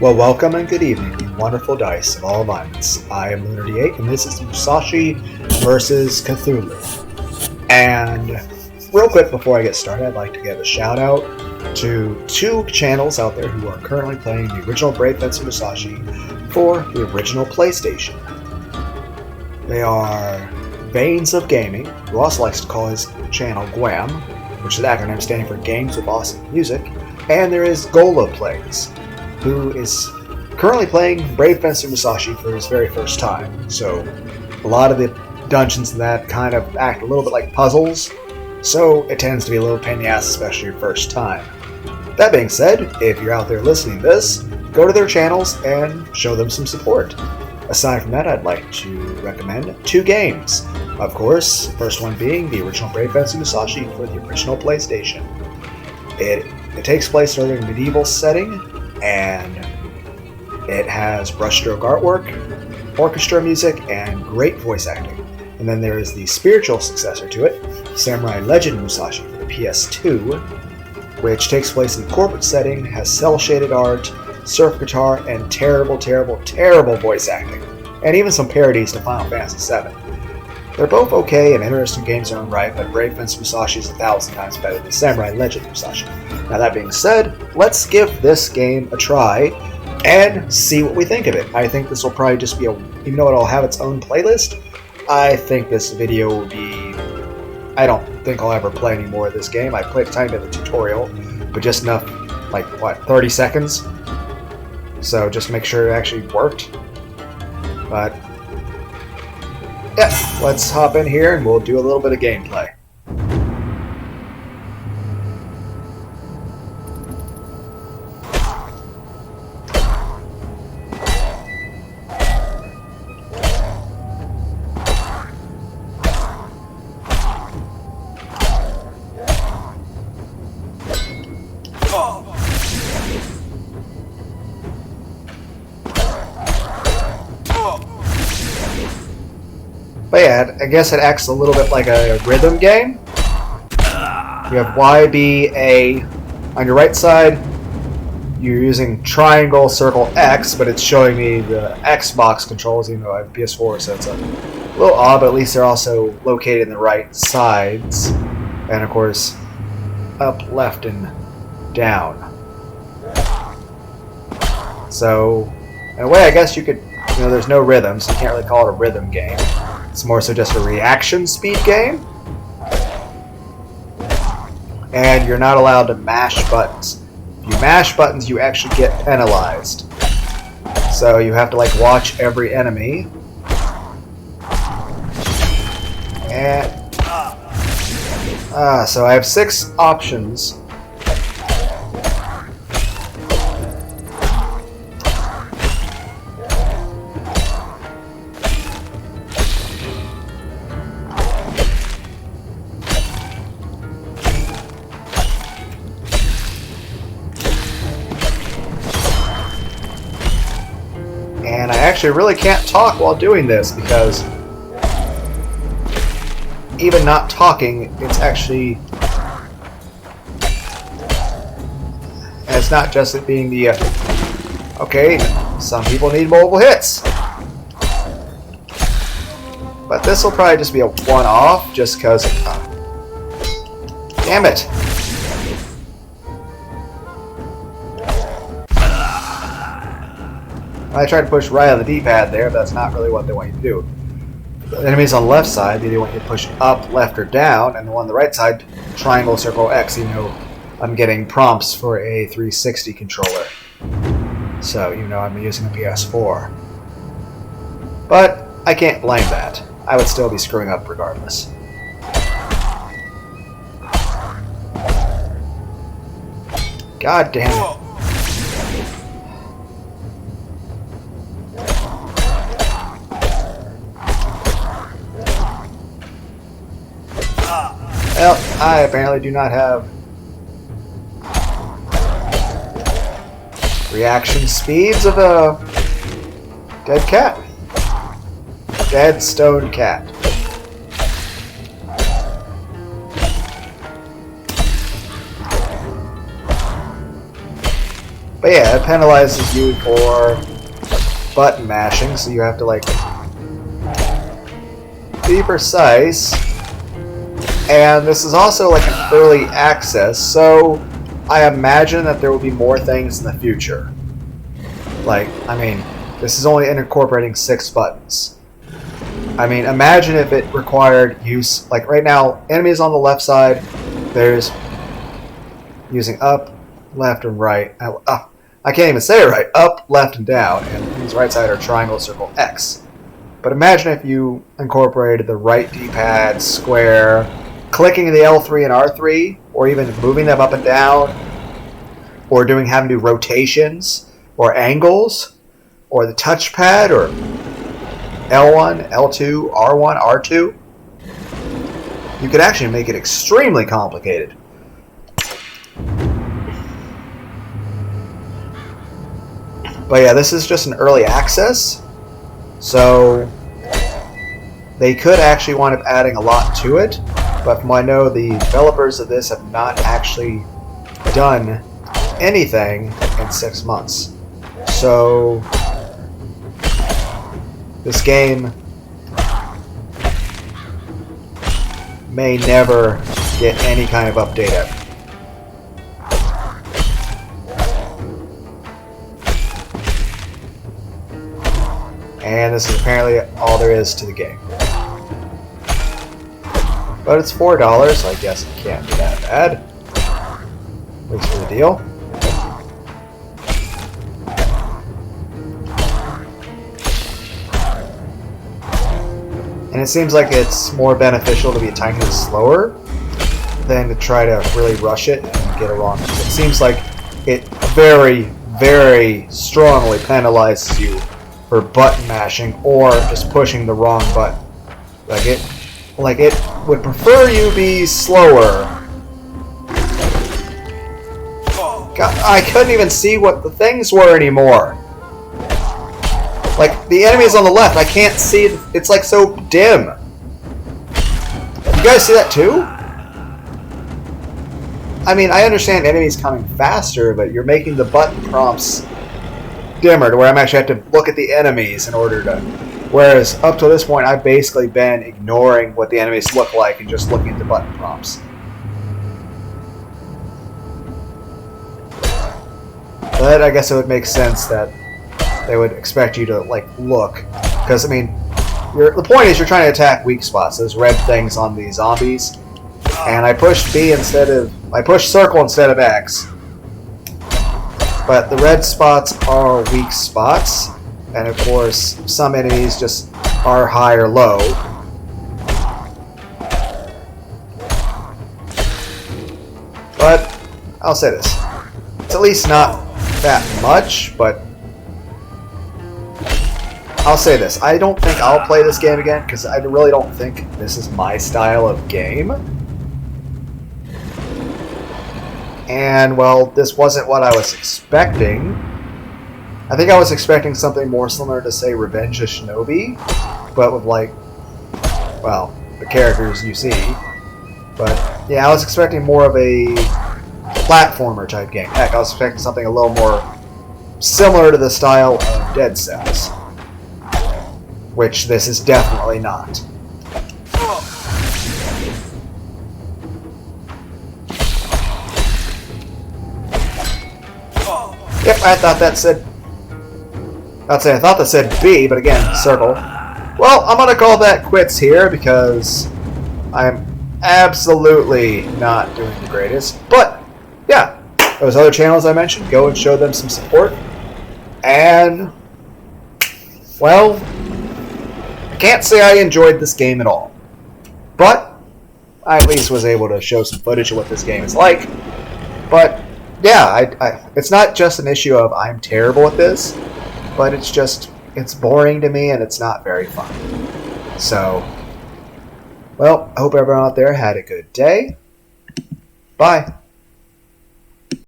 Well, welcome and good evening, you wonderful dice of all minds. I am Lunar D8, and this is Musashi versus Cthulhu. And real quick before I get started, I'd like to give a shout out to two channels out there who are currently playing the original Brave Fencer Musashi for the original PlayStation. They are Veins of Gaming, who also likes to call his channel GWAM, which is an acronym standing for Games with Awesome Music, and there is Ghola Plays, who is currently playing Brave Fencer Musashi for his very first time. So a lot of the dungeons in that kind of act a little bit like puzzles, so it tends to be a little pain in the ass, especially your first time. That being said, if you're out there listening to this, go to their channels and show them some support. Aside from that, I'd like to recommend two games. Of course, first one being the original Brave Fencer Musashi for the original PlayStation. It takes place in a medieval setting, and it has brushstroke artwork, orchestra music, and great voice acting. And then there is the spiritual successor to it, Samurai Legend Musashi for the PS2, which takes place in a corporate setting, has cel-shaded art, surf guitar, and terrible voice acting, and even some parodies to Final Fantasy VII. They're both okay and interesting games in their own right, but Brave Fencer Musashi is 1,000 times better than Samurai Legend Musashi. Now that being said, let's give this game a try and see what we think of it. I think this will probably just be even though it'll have its own playlist, I think this video will be... I don't think I'll ever play any more of this game. I played a tiny bit of the tutorial, but just enough, 30 seconds? So just make sure it actually worked. But yeah, let's hop in here and we'll do a little bit of gameplay. But yeah, I guess it acts a little bit like a rhythm game. You have Y, B, A. On your right side, you're using triangle, circle, X, but it's showing me the Xbox controls, even though I have PS4, so it's a little odd, but at least they're also located in the right sides. And of course, up, left, and down. So, in a way, I guess you could, there's no rhythm, so you can't really call it a rhythm game. It's more so just a reaction speed game. And you're not allowed to mash buttons. If you mash buttons, you actually get penalized. So you have to watch every enemy. And so I have 6 options. And I actually really can't talk while doing this because even not talking, it's actually... And it's not just it being the... okay, some people need mobile hits. But this will probably just be a one-off just because... damn it! I tried to push right on the D-pad there, but that's not really what they want you to do. The enemies on the left side, they either want you to push up, left, or down, and the one on the right side, triangle, circle, X, I'm getting prompts for a 360 controller. So, I'm using a PS4. But I can't blame that. I would still be screwing up regardless. God damn it. Well, I apparently do not have reaction speeds of a dead cat. Dead stone cat. But yeah, it penalizes you for button mashing, so you have to like be precise. And this is also like an early access, so I imagine that there will be more things in the future. Like, I mean, this is only incorporating 6 buttons. I mean, imagine if it required use, like right now, enemies on the left side, there's using up, left, and right. I can't even say it right. Up, left, and down, and these right side are triangle, circle, X. But imagine if you incorporated the right D-pad, square, clicking the L3 and R3, or even moving them up and down, or having to do rotations, or angles, or the touchpad, or L1, L2, R1, R2. You could actually make it extremely complicated. But yeah, this is just an early access, so they could actually wind up adding a lot to it, but from what I know, the developers of this have not actually done anything in 6 months. So this game may never get any kind of update out. And this is apparently all there is to the game. But it's $4, so I guess it can't be that bad. At least for the deal. And it seems like it's more beneficial to be a tiny bit slower than to try to really rush it and get it wrong. It seems like it very, very strongly penalizes you for button mashing or just pushing the wrong button. Like it would prefer you be slower. God, I couldn't even see what the things were anymore. Like, the enemies on the left, I can't see. It's like so dim. You guys see that too? I mean, I understand enemies coming faster, but you're making the button prompts dimmer to where I'm actually have to look at the enemies in order to... Whereas, up to this point, I've basically been ignoring what the enemies look like and just looking at the button prompts. But I guess it would make sense that they would expect you to, like, look. Because, I mean, the point is you're trying to attack weak spots, those red things on the zombies. And I pushed B instead of... I pushed circle instead of X. But the red spots are weak spots. And, of course, some enemies just are high or low. But, I'll say this. It's at least not that much, but... I'll say this. I don't think I'll play this game again, because I really don't think this is my style of game. And, well, this wasn't what I was expecting. I think I was expecting something more similar to, say, Revenge of Shinobi, but with, like, well, the characters you see. But, yeah, I was expecting more of a platformer type game. Heck, I was expecting something a little more similar to the style of Dead Cells, which this is definitely not. Yep, I thought that said... I thought that said B, but again, circle. Well, I'm gonna call that quits here because I'm absolutely not doing the greatest. But, yeah, those other channels I mentioned, go and show them some support. And, well, I can't say I enjoyed this game at all. But, I at least was able to show some footage of what this game is like. But, yeah, it's not just an issue of I'm terrible at this, but it's just, it's boring to me and it's not very fun. So, well, I hope everyone out there had a good day. Bye.